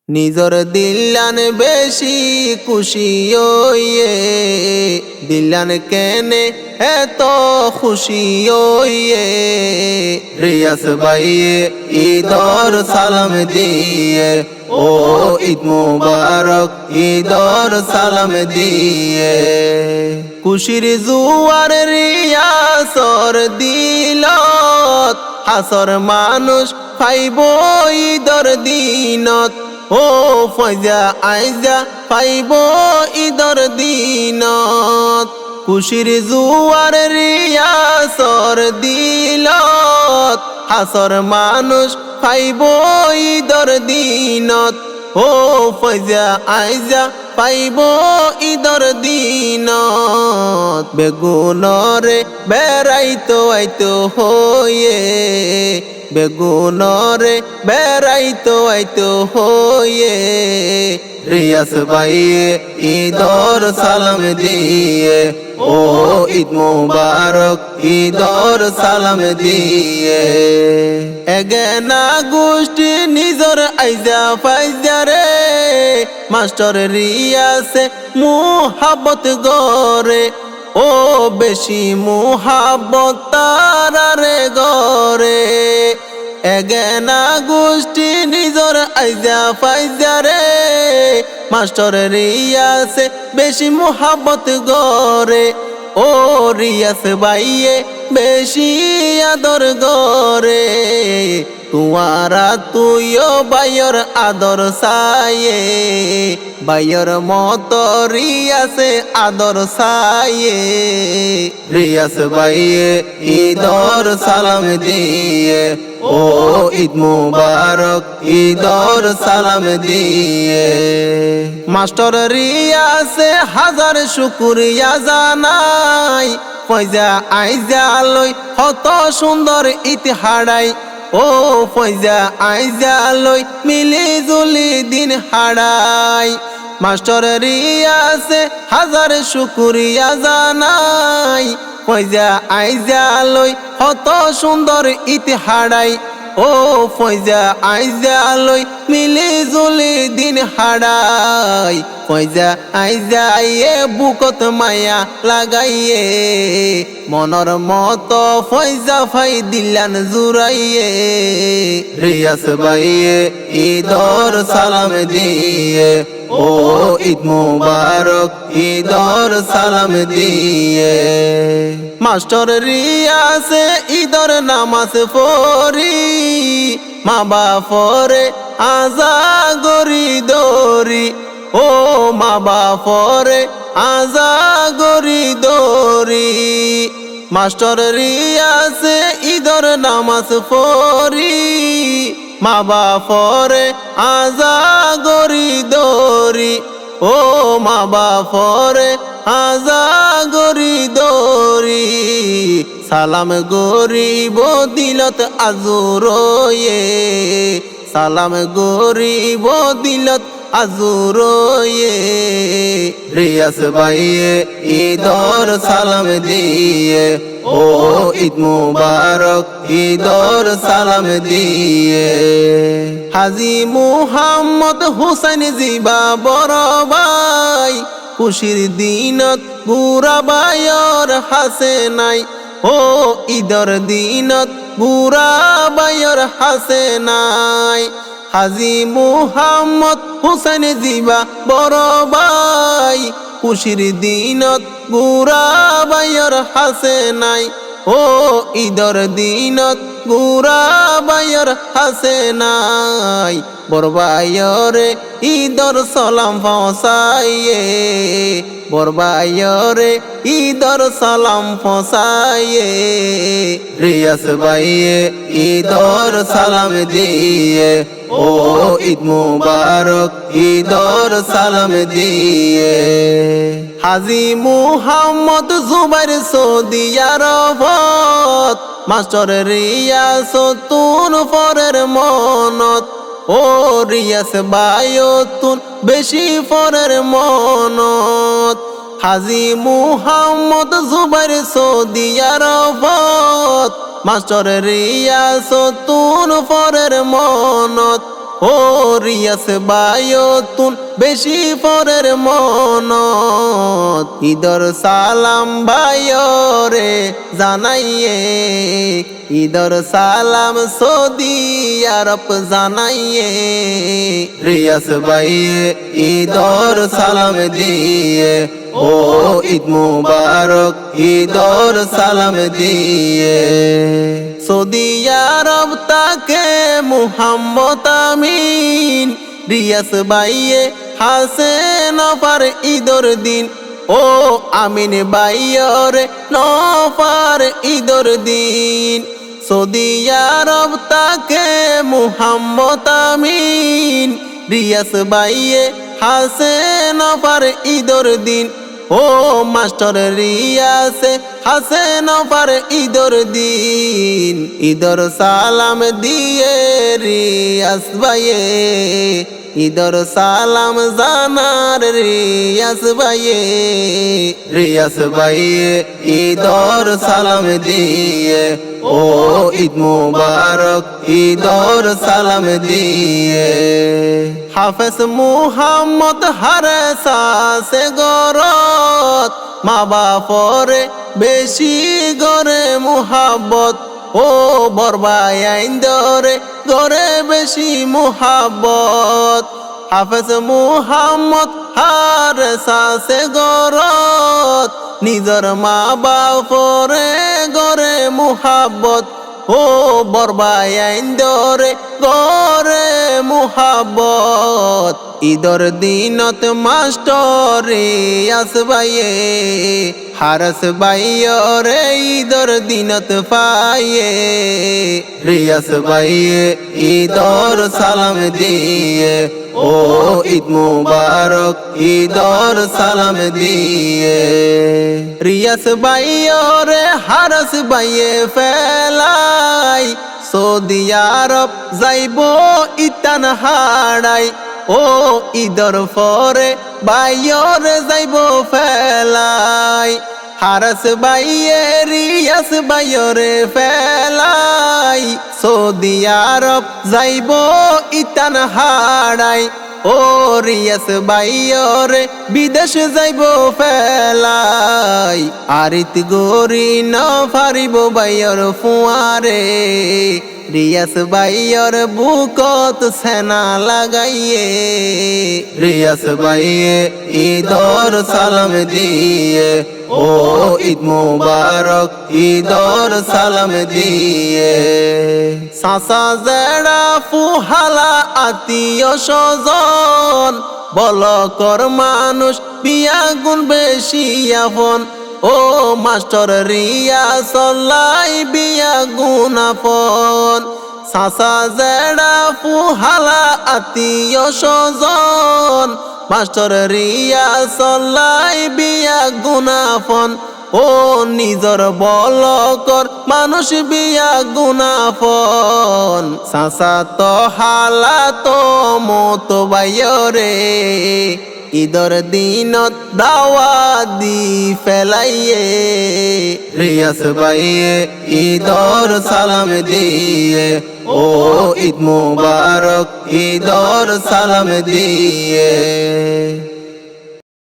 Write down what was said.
নিজর দিলান বেশি খুশি হইয়ে দিলান কেনে এত খুশি হইয়ে রিয়াস ভাইয়ে ঈদর সালাম দিয়ে ও ঈদ মুবারক ঈদর সালাম দিয়ে খুশির জুয়ার রিয়াসর দিলত হাসর মানুষ পাইব ঈদর দিনত ও ফয়জা আইজা পাইব ঈদর দিনত খুশির জুয়ার রিয়াসর দিলত হাসর মানুষ পাইব ঈদর দিনত ও ফয়জা আইজা পাইব ঈদর দিনত বেগুনরে বেড়াইতো আইতো হইয়ে বেগুনরে বেড়াইতো আইতো হইয়ে রিয়াস ভাইয়ে ঈদর সালাম দিয়ে ও ঈদ মুবারক ঈদর সালাম দিয়ে এগেনা গোষ্ঠী নিজর আইজা ফাইজা রে মাস্টার রিয়াসে মুহাব্বত গরে ও বেশি মুহাব্বত তারারে গরে এগেনা গোষ্ঠী নিজর আইজা ফাইজা রে মাস্টার রিয়াসে বেশি মুহাব্বত গরে ও রিয়াস ভাইয়ে বেশি আদর গরে তুয়ারা তুইও বাইর আদর সায়ে বাইর মত রিয়াসে আদর সায়ে রিয়াস ভাইয়ে ঈদর সালাম দিয়ে ও ঈদ মুবারক ঈদর সালাম দিয়ে মাস্টার রিয়াসে হাজার শুকরিয়া জানাই ফয়জা আইজা লই কত সুন্দর ইতিহাড়াই ও ফয়জা আইজা লই মিলি জুলি দিন হাড়াই মাস্টার রিয়াসে হাজার শুকরিয়া জানাই ফয়জা আইজা লই কত সুন্দর ইতিহাড়াই ও ফয়জা আইজা লই মিলি জুলি দিন হাড়াই ফয়জা আইজা এ বুকত মায়া লাগাইয়ে মনর মত ফয়জা ফাই দিলান জুরাইয়ে রিয়াস ভাইয়ে ঈদর সালাম দিয়ে ও ঈদ মুবারক ঈদর সালাম দিয়ে মাস্টার রিয়াসে ঈদর নামাজ পড়ি মা বাপরে আজা গরি দরি ও মা বাপরে আজা গরি দরি মাস্টার রিয়াসে ঈদর নামাজ পড়ি মা বাপরে আজা গরি দরি ও মা বাপরে আজা গরি দরি সালাম গরিব দিলত আজুরয়ে সালাম গরিব দিলত আজুরয়ে রিয়াস ভাইয়ে ঈদর সালাম দিয়ে ও ঈদ মুবারক ঈদর সালাম দিয়ে হাজি মুহাম্মদ হুসাইন জিবা বড় ভাই খুশির দিনত বুড়া বাইর হাসে নাই ও ঈদর দিনত বুড়া বাইর হাসে নাই হাজি মুহাম্মদ হুসাইন জিবা বড় ভাই খুশির দিনত বুড়া বাইর হাসে নাই ও ঈদর দিনত বুড়া বাইর হাসে নাই বড় বাইরে ঈদর সালাম পৌঁছাইয়ে বড় বাইরে ঈদর সালাম পৌঁছাইয়ে রিয়াস ভাইয়ে ঈদর সালাম দিয়ে ও ঈদ মুবারক ঈদর সালাম দিয়ে হাজি মুহাম্মদ জুবাইর সৌদি আরবত মাস্টার রিয়াস তুন ফরের মনত ও রিয়াস বায়তুন বেশি ফরের মনত হাজি মুহাম্মদ জুবাইর সৌদি আরবত মাস্টার রিয়াস তুন ফরের মনত ও রিয়াস ভাইও তুন বেশি পরের মনত ঈদর সালাম ভাইও রে জানাইয়ে ঈদর সালাম সৌদি আরব জানাইয়ে রিয়াস ভাইয়ে ঈদর সালাম দিয়ে ও ঈদ মুবারক ঈদর সালাম দিয়ে সৌদি আরব তাকে মুহাম্মদ আমিন রিয়াস ভাইয়ে হাসে নফার ঈদর দিন ও আমিন ভাইয়র নফার ঈদর দিন সৌদি আরব তাকে মুহাম্মদ আমিন রিয়াস ভাইয়ে হাসে নফার ঈদর দিন ও মাস্টার রিয়াসে হাসে নফার ঈদর দিন ঈদর সালাম দিয়ে রিয়াস ভাইয়ে ঈদর সালাম জানার রিয়াস ভাইয়ে রিয়াস ভাইয়ে ঈদর সালাম দিয়ে ও ঈদ মুবারক ঈদর সালাম দিয়ে হাফেজ মুহাম্মদ হারেসা সে গরত মা বাপরে বেশি গরে মুহাব্বত ও বরবাই আইন্দরে গরে বেশি মুহাব্বত হাফেজ মুহাম্মদ হারেসা সে গরত নিজর মা বাপরে গরে মুহাব্বত ও বরবাই আইন্দরে গরে মুহাব্বত ঈদর দিনত মাস্টার রিয়াস ভাইয়ে হারস ভাইয়রে ঈদর দিনত পাইয়ে রিয়াস ভাইয়ে ঈদর সালাম দিয়ে ও ঈদ মুবারক ঈদর সালাম দিয়ে রিয়াস ভাইয়রে হারস ভাইয়ে ফেলাই সৌদি আরব যাইব ইতান হাড়াই ও ঈদর পরে ভাইয়রে যাইব ফেলাই হারস ভাইয়ে রিয়াস ভাইয়রে ফেলাই সৌদি আরব যাইব ইতান হাড়াই ও রিয়াস ভাইয়রে বিদেশ যাইব ফেলাই আরিত গরি না ফারিব ভাইয়র ফুয়ারে রিয়াস ভাইয়র বুকত সেনা লাগাইয়ে রিয়াস ভাইয়ে ঈদর সালাম দিয়ে ও ঈদ মুবারক ঈদর সালাম দিয়ে সাসা জেড়া ফুহালা আত্মীয় স্বজন বল কর মানুষ বিয়া গুণ বেশি আপন ও মাস্টার রিয়াস লাই বিয়া গুণ আপন সাসা জেড়া ফুহালা আত্মীয় স্বজন মাস্টার রিয়াস লাই বিয়া গুণ আপন ও নিজর বল কর মানুষ বিয়া গুণ আপন সাসা তো হালা তো মত বাইরে ঈদর দিনত দাওয়াত দি ফেলাইয়ে রিয়াস ভাইয়ে ঈদর সালাম দিয়ে ও ঈদ মুবারক ঈদর সালাম দিয়ে